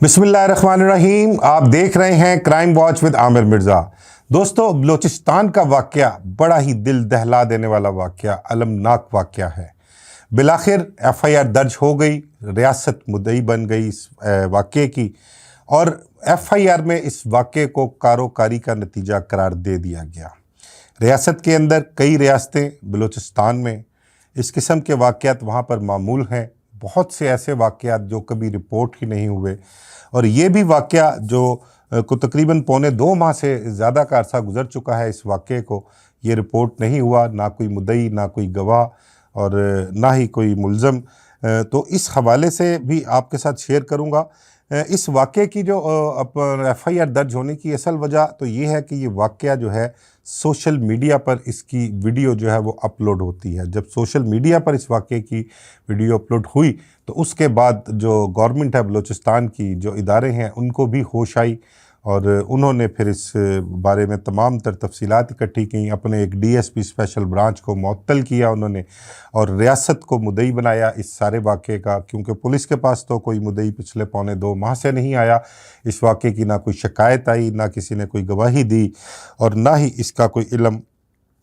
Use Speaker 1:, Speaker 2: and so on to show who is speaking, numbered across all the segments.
Speaker 1: बिस्मिल्लाहिर्रहमानिर्रहीम। आप देख रहे हैं crime watch with Aamir Mirza. दोस्तों, बलूचिस्तान का वाक़या बड़ा ही दिल दहला देने वाला वाक़या, अलमनाक वाक़या है। बिलाखिर एफआईआर दर्ज हो गई, रियासत मुद्दई बन गई इस वाक़े की, और एफआईआर में इस वाक़े को कारोकारी का नतीजा करार दे दिया गया। रियासत के अंदर कई रियासतें, बलूचिस्तान में इस किस्म के वाक़यात वहाँ पर मामूल हैं। बहुत से ऐसे वाक़यात जो कभी रिपोर्ट ही नहीं हुए, और ये भी वाक़या जो को तकरीबन पौने 2 माह से ज़्यादा का अरसा गुजर चुका है, इस वाक़े को ये रिपोर्ट नहीं हुआ, ना कोई मुद्दई, ना कोई गवाह और ना ही कोई मुल्ज़म। तो इस हवाले से भी आपके साथ शेयर करूँगा। इस वाक़े की जो एफआईआर दर्ज होने की असल वजह तो ये है कि ये वाक़या जो है सोशल मीडिया पर इसकी वीडियो जो है वो अपलोड होती है। जब सोशल मीडिया पर इस वाक़े की वीडियो अपलोड हुई तो उसके बाद जो गवर्नमेंट है बलूचिस्तान की, जो इदारे हैं, उनको भी होश आई और उन्होंने फिर इस बारे में तमाम तर तफसीलात इकट्ठी की। अपने एक डीएसपी स्पेशल ब्रांच को मुअत्तल किया उन्होंने, और रियासत को मुद्दई बनाया इस सारे वाक़े का, क्योंकि पुलिस के पास तो कोई मुद्दई पिछले पौने 2 माह से नहीं आया। इस वाक़े की ना कोई शिकायत आई, ना किसी ने कोई गवाही दी, और ना ही इसका कोई इल्म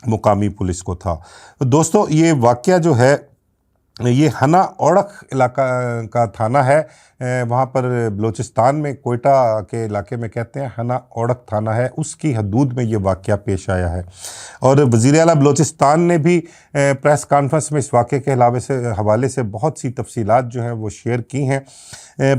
Speaker 1: मुकामी पुलिस को था। तो दोस्तों, ये वाक़या जो है ये हना ओड़क इलाका का थाना है। वहाँ पर बलूचिस्तान में कोयटा के इलाके में कहते हैं हना ओड़क थाना है, उसकी हदूद में ये वाक़या पेश आया है। और वज़ीर आला बलूचिस्तान ने भी प्रेस कॉन्फ्रेंस में इस वाक़े के हवाले से बहुत सी तफसीलात जो हैं वो शेयर की हैं,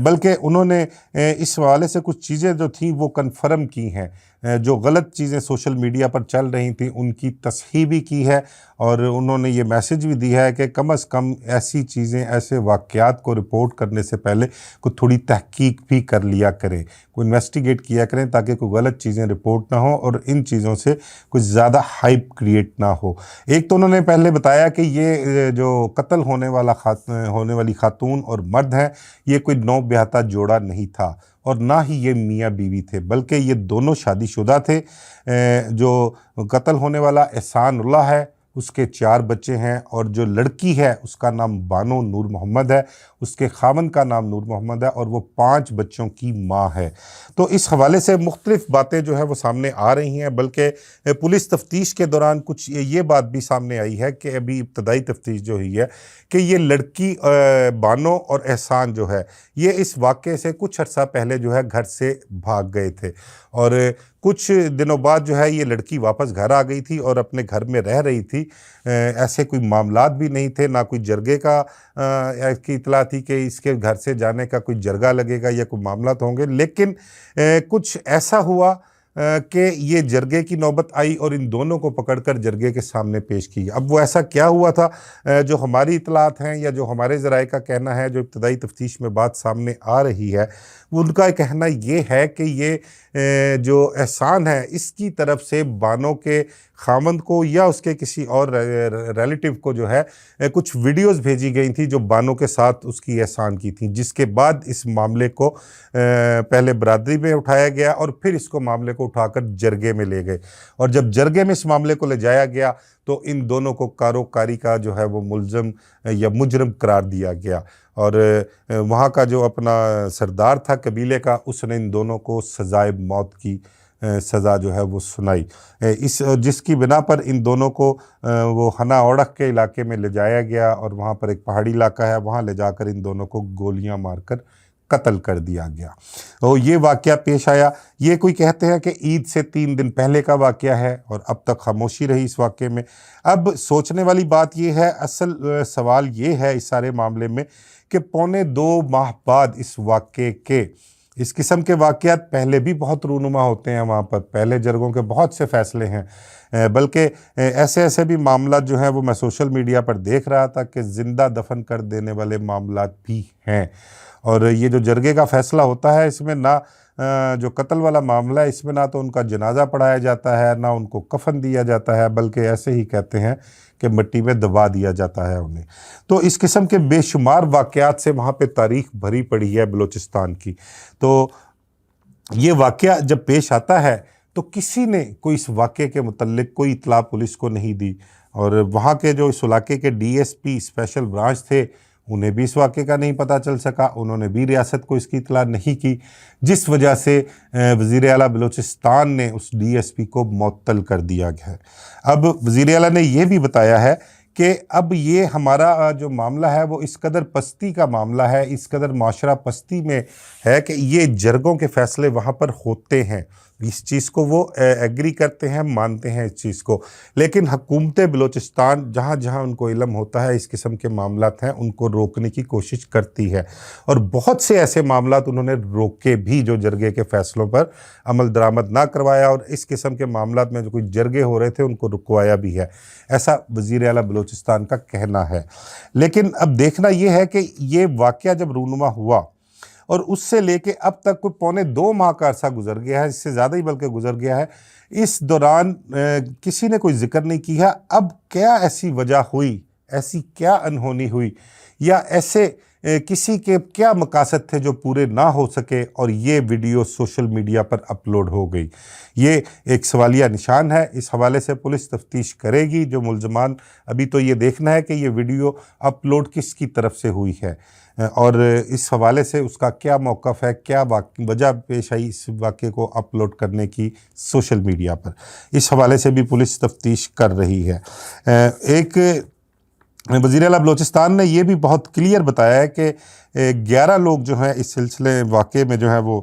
Speaker 1: बल्कि उन्होंने इस हवाले से कुछ चीज़ें जो थी वो कन्फर्म की हैं। जो गलत चीज़ें सोशल मीडिया पर चल रही थी उनकी तस्हीह भी की है, और उन्होंने ये मैसेज भी दिया है कि कम से कम ऐसी चीज़ें, ऐसे वाक़यात को रिपोर्ट करने से पहले कोई थोड़ी तहकीक भी कर लिया करें, कोई इन्वेस्टिगेट किया करें, ताकि कोई गलत चीज़ें रिपोर्ट ना हो और इन चीज़ों से कुछ ज़्यादा हाइप क्रिएट ना हो। एक तो उन्होंने पहले बताया कि ये जो कत्ल होने वाली खातून और मर्द हैं, ये कोई नौ ब्याहता जोड़ा नहीं था, और ना ही ये मियाँ बीवी थे, बल्कि ये दोनों शादीशुदा थे। जो कत्ल होने वाला एहसानुल्लाह है, उसके 4 बच्चे हैं, और जो लड़की है उसका नाम बानो नूर मोहम्मद है, उसके खावन का नाम नूर मोहम्मद है, और वो 5 बच्चों की माँ है। तो इस हवाले से मुख्तलिफ बातें जो है वो सामने आ रही हैं, बल्कि पुलिस तफ्तीश के दौरान कुछ ये बात भी सामने आई है कि अभी इब्तदाई तफ्तीश जो हुई है कि ये लड़की बानो और एहसान जो है, ये इस वाक़े से कुछ अर्सा पहले जो है घर से भाग गए थे, और कुछ दिनों बाद जो है ये लड़की वापस घर आ गई थी और अपने घर में रह रही थी। ऐसे कोई मामलात भी नहीं थे, ना कोई जरगे का की इतला थी कि इसके घर से जाने का कोई जरगा लगेगा या कोई मामलात होंगे। लेकिन कुछ ऐसा हुआ कि ये जरगे की नौबत आई और इन दोनों को पकड़कर जरगे के सामने पेश किया। अब वो ऐसा क्या हुआ था, जो हमारी इतलात हैं या जो हमारे ज़राए का कहना है, जो इब्तदाई तफ्तीश में बात सामने आ रही है, उनका कहना ये है कि ये जो एहसान है, इसकी तरफ से बानो के खामंद को या उसके किसी और रिलेटिव को जो है कुछ वीडियोस भेजी गई थी जो बानो के साथ उसकी एहसान की थी, जिसके बाद इस मामले को पहले बरादरी में उठाया गया और फिर इसको मामले को उठाकर जरगे में ले गए, और जब जरगे में इस मामले को ले जाया गया तो इन दोनों को कारोकारी का जो है वो मुल्ज़म या मुजरम करार दिया गया, और वहाँ का जो अपना सरदार था कबीले का, उसने इन दोनों को सज़ाए मौत की सज़ा जो है वो सुनाई, जिसकी बिना पर इन दोनों को वो हना ओड़क के इलाके में ले जाया गया, और वहाँ पर एक पहाड़ी इलाका है, वहाँ ले जाकर इन दोनों को गोलियां मारकर कत्ल कर दिया गया। तो ये वाक़या पेश आया। ये कोई कहते हैं कि ईद से 3 दिन पहले का वाक़या है, और अब तक खामोशी रही इस वाक़े में। अब सोचने वाली बात ये है, असल सवाल ये है इस सारे मामले में कि पौने 2 माह बाद इस वाक़े के, इस किस्म के वाक़यात पहले भी बहुत रूनुमा होते हैं वहाँ पर, पहले जरगों के बहुत से फ़ैसले हैं, बल्कि ऐसे ऐसे भी मामलात जो हैं वो मैं सोशल मीडिया पर देख रहा था कि ज़िंदा दफन कर देने वाले मामलात भी हैं। और ये जो जरगे का फ़ैसला होता है, इसमें ना जो कत्ल वाला मामला है, इसमें ना तो उनका जनाजा पढ़ाया जाता है, ना उनको कफन दिया जाता है, बल्कि ऐसे ही कहते हैं कि मिट्टी में दबा दिया जाता है उन्हें। तो इस किस्म के बेशुमार वाक़यात से वहाँ पे तारीख़ भरी पड़ी है बलूचिस्तान की। तो ये वाक़या जब पेश आता है तो किसी ने कोई इस वाक़े के मुतल्लिक़ कोई इत्तला पुलिस को नहीं दी, और वहाँ के जो इस इलाके के डीएसपी स्पेशल ब्रांच थे उन्हें भी इस वाक़े का नहीं पता चल सका, उन्होंने भी रियासत को इसकी इत्तला नहीं की, जिस वजह से वज़ीर आला बलूचिस्तान ने उस डीएसपी को मुअत्तल कर दिया गया है। अब वज़ीर आला ने यह भी बताया है कि अब ये हमारा जो मामला है वो इस कदर पस्ती का मामला है, इस कदर माशरा पस्ती में है कि ये जरगों के फ़ैसले वहाँ पर होते हैं। इस चीज़ को वो एग्री करते हैं, मानते हैं इस चीज़ को, लेकिन हुकूमत बलूचिस्तान जहाँ जहाँ उनको इल्म होता है इस किस्म के मामलात हैं, उनको रोकने की कोशिश करती है। और बहुत से ऐसे मामलात उन्होंने रोके भी जो जरगे के फ़ैसलों पर अमल दरामद ना करवाया, और इस किस्म के मामलात में जो कोई जरगे हो रहे थे उनको रुकवाया भी है, ऐसा वज़ीर आला बलूचिस्तान का कहना है। लेकिन अब देखना ये है कि ये वाक़या जब रूनुमा हुआ और उससे लेके अब तक कोई पौने 2 माह का अरसा गुजर गया है, इससे ज़्यादा ही बल्कि गुजर गया है, इस दौरान किसी ने कोई जिक्र नहीं किया अब क्या ऐसी वजह हुई, ऐसी क्या अनहोनी हुई, या ऐसे किसी के क्या मकासद थे जो पूरे ना हो सके और ये वीडियो सोशल मीडिया पर अपलोड हो गई। ये एक सवालिया निशान है। इस हवाले से पुलिस तफ्तीश करेगी जो मुल्ज़मान। अभी तो ये देखना है कि ये वीडियो अपलोड किसकी तरफ से हुई है और इस हवाले से उसका क्या मौक़िफ़ है, क्या वजह पेश आई इस वाक़े को अपलोड करने की सोशल मीडिया पर। इस हवाले से भी पुलिस तफ्तीश कर रही है। एक वज़ीर आला बलूचिस्तान ने यह भी बहुत क्लियर बताया है कि 11 लोग जो हैं इस सिलसिले वाक़े में जो है वो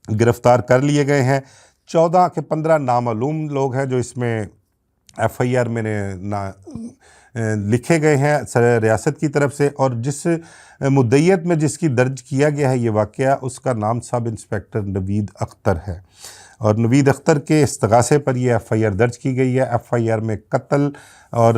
Speaker 1: गिरफ़्तार कर लिए गए हैं। 14 के 15 नामालूम लोग हैं जो इसमें FIR में लिखे गए हैं रियासत की तरफ से, और जिस मुद्दईयत में जिसकी दर्ज किया गया है ये वाक़या, उसका नाम सब इंस्पेक्टर नवीद अख्तर है और नवीद अख्तर के इस्तग़ासे पर यह FIR दर्ज की गई है। FIR में कत्ल और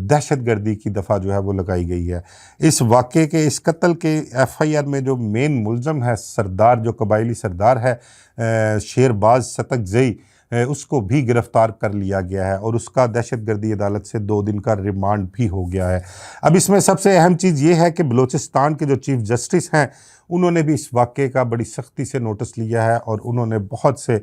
Speaker 1: दहशतगर्दी की दफ़ा जो है वो लगाई गई है। इस वाक़े के, इस कत्ल के FIR में जो मेन मुल्ज़म है सरदार, जो कबायली सरदार है शेरबाज सतकज़ई, उसको भी गिरफ़्तार कर लिया गया है और उसका दहशतगर्दी अदालत से 2 दिन का रिमांड भी हो गया है। अब इसमें सबसे अहम चीज़ ये है कि बलूचिस्तान के जो चीफ़ जस्टिस हैं उन्होंने भी इस वाक़े का बड़ी सख्ती से नोटिस लिया है और उन्होंने बहुत से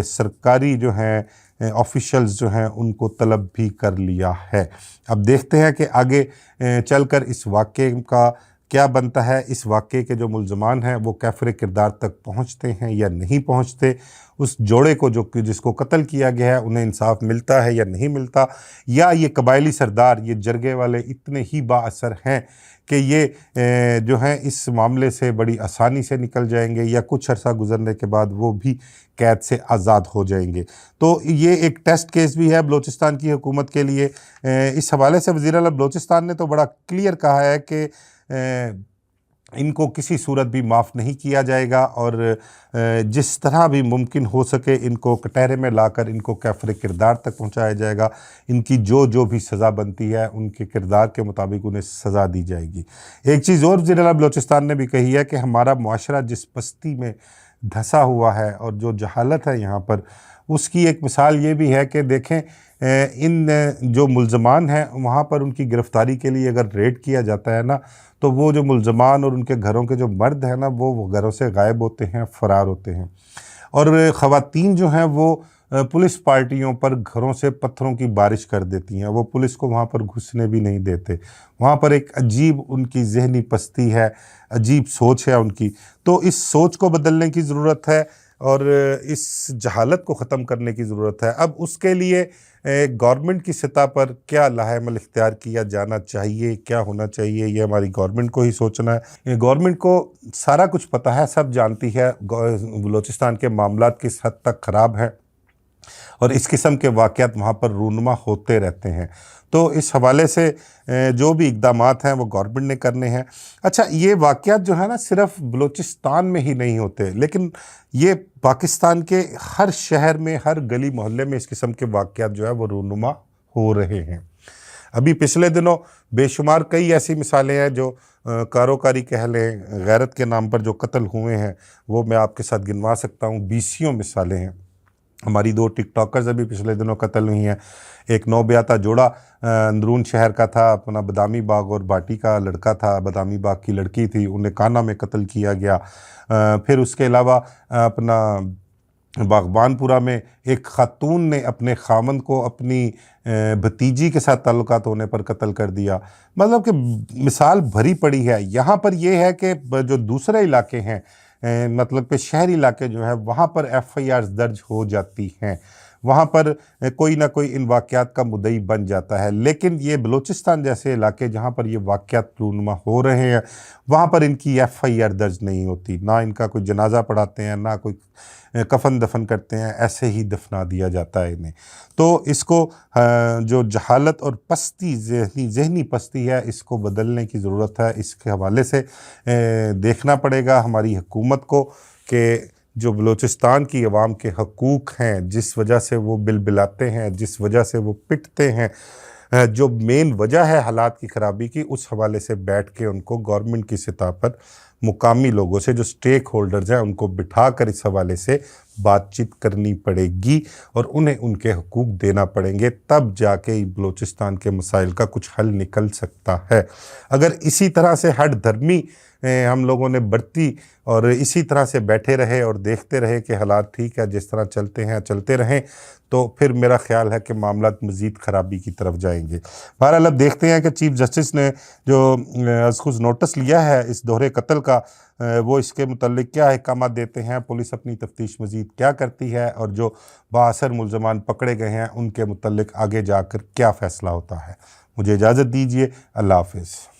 Speaker 1: सरकारी जो हैं ऑफिशल्स जो हैं उनको तलब भी कर लिया है। अब देखते हैं कि आगे चलकर इस वाक़े का क्या बनता है। इस वाक़े के जो मुल्ज़मान हैं वो कैफ़रे किरदार तक पहुँचते हैं या नहीं पहुँचते, उस जोड़े को जो जिसको कत्ल किया गया है उन्हें इंसाफ मिलता है या नहीं मिलता, या ये कबायली सरदार, ये जरगे वाले इतने ही बाअसर हैं कि ये जो हैं इस मामले से बड़ी आसानी से निकल जाएंगे या कुछ अर्सा गुजरने के बाद वो भी कैद से आज़ाद हो जाएंगे। तो ये एक टेस्ट केस भी है बलूचिस्तान की हुकूमत के लिए। इस हवाले से वज़ीर आला बलूचिस्तान ने तो बड़ा क्लियर कहा है कि इनको किसी सूरत भी माफ़ नहीं किया जाएगा और जिस तरह भी मुमकिन हो सके इनको कटहरे में लाकर इनको कैफ़रे किरदार तक पहुंचाया जाएगा। इनकी जो भी सज़ा बनती है उनके किरदार के मुताबिक उन्हें सज़ा दी जाएगी। एक चीज़ और वज़ीर आला बलूचिस्तान ने भी कही है कि हमारा मुआशरा जिस पस्ती में धंसा हुआ है और जो जहालत है यहाँ पर, उसकी एक मिसाल ये भी है कि देखें इन जो मुल्ज़मान हैं वहाँ पर उनकी गिरफ़्तारी के लिए अगर रेड किया जाता है ना, तो वो जो मुल्ज़मान और उनके घरों के जो मर्द हैं ना वो घरों से गायब होते हैं, फ़रार होते हैं, और ख़वातीन जो हैं वो पुलिस पार्टियों पर घरों से पत्थरों की बारिश कर देती हैं। वो पुलिस को वहाँ पर घुसने भी नहीं देते। वहाँ पर एक अजीब उनकी ज़हनी पस्ती है, अजीब सोच है उनकी। तो इस सोच को बदलने की ज़रूरत है और इस जहालत को ख़त्म करने की ज़रूरत है। अब उसके लिए गवर्नमेंट की सतह पर क्या लाहेमल इख्तियार किया जाना चाहिए, क्या होना चाहिए, ये हमारी गवर्नमेंट को ही सोचना है। गवर्नमेंट को सारा कुछ पता है, सब जानती है बलूचिस्तान के मामलात किस हद तक ख़राब हैं और इस किस्म के वाक़यात वहाँ पर रूनुमा होते रहते हैं। तो इस हवाले से जो भी इक़दामात हैं वो गवर्नमेंट ने करने हैं। अच्छा, ये वाक़यात जो है ना सिर्फ़ बलूचिस्तान में ही नहीं होते, लेकिन ये पाकिस्तान के हर शहर में, हर गली मोहल्ले में इस किस्म के वाक़यात जो है वो रूनुमा हो रहे हैं। अभी पिछले दिनों बेशुमार कई ऐसी मिसालें हैं जो कारोकारी कह लें, गैरत के नाम पर जो कत्ल हुए हैं वो मैं आपके साथ गिनवा सकता हूँ। 20 मिसालें हैं। हमारी 2 टिकटॉकर्स अभी पिछले दिनों कत्ल हुई हैं। एक नौब्याता जोड़ा अंदरून शहर का था, अपना बदामी बाग और बाटी का लड़का था, बदामी बाग की लड़की थी, उन्हें काना में कत्ल किया गया। फिर उसके अलावा अपना बागबानपुरा में एक खातून ने अपने खामन को अपनी भतीजी के साथ ताल्लुकात होने पर कत्ल कर दिया। मतलब कि मिसाल भरी पड़ी है। यहाँ पर यह है कि जो दूसरे इलाके हैं, मतलब कि शहरी इलाके जो है, वहाँ पर एफआईआर दर्ज हो जाती हैं, वहाँ पर कोई ना कोई इन वाक़यात का मुद्दई बन जाता है। लेकिन ये बलूचिस्तान जैसे इलाके जहाँ पर ये वाक़यात रूनुमा हो रहे हैं, वहाँ पर इनकी एफआईआर दर्ज नहीं होती, ना इनका कोई जनाजा पढ़ाते हैं, ना कोई कफन दफन करते हैं, ऐसे ही दफना दिया जाता है इन्हें। तो इसको जो जहालत और पस्ती, ज़हनी पस्ती है, इसको बदलने की ज़रूरत है। इसके हवाले से देखना पड़ेगा हमारी हुकूमत को कि जो बलूचिस्तान की अवाम के हकूक़ हैं, जिस वजह से वो बिलबिलाते हैं, जिस वजह से वो पिटते हैं, जो मेन वजह है हालात की ख़राबी की, उस हवाले से बैठ के उनको गवर्नमेंट की सतह पर मुकामी लोगों से, जो स्टेक होल्डर्स हैं, उनको बिठा कर इस हवाले से बातचीत करनी पड़ेगी और उन्हें उनके हकूक़ देना पड़ेंगे। तब जाके बलूचिस्तान के मसाइल का कुछ हल निकल सकता है। अगर इसी तरह से हठ धर्मी हम लोगों ने बरती और इसी तरह से बैठे रहे और देखते रहे कि हालात ठीक है, जिस तरह चलते हैं चलते रहें, तो फिर मेरा ख्याल है कि मामलात मज़ीद ख़राबी की तरफ जाएंगे। बहरहाल अब देखते हैं कि चीफ़ जस्टिस ने जो खुद नोटिस लिया है इस दोहरे कत्ल का, वो इसके मुतल्लिक क्या अहकाम देते हैं, पुलिस अपनी तफ्तीश मज़ीद क्या करती है, और जो बाअसर मुल्ज़मान पकड़े गए हैं उनके मुतल्लिक आगे जाकर क्या फ़ैसला होता है। मुझे इजाज़त दीजिए। अल्लाह हाफ़िज़।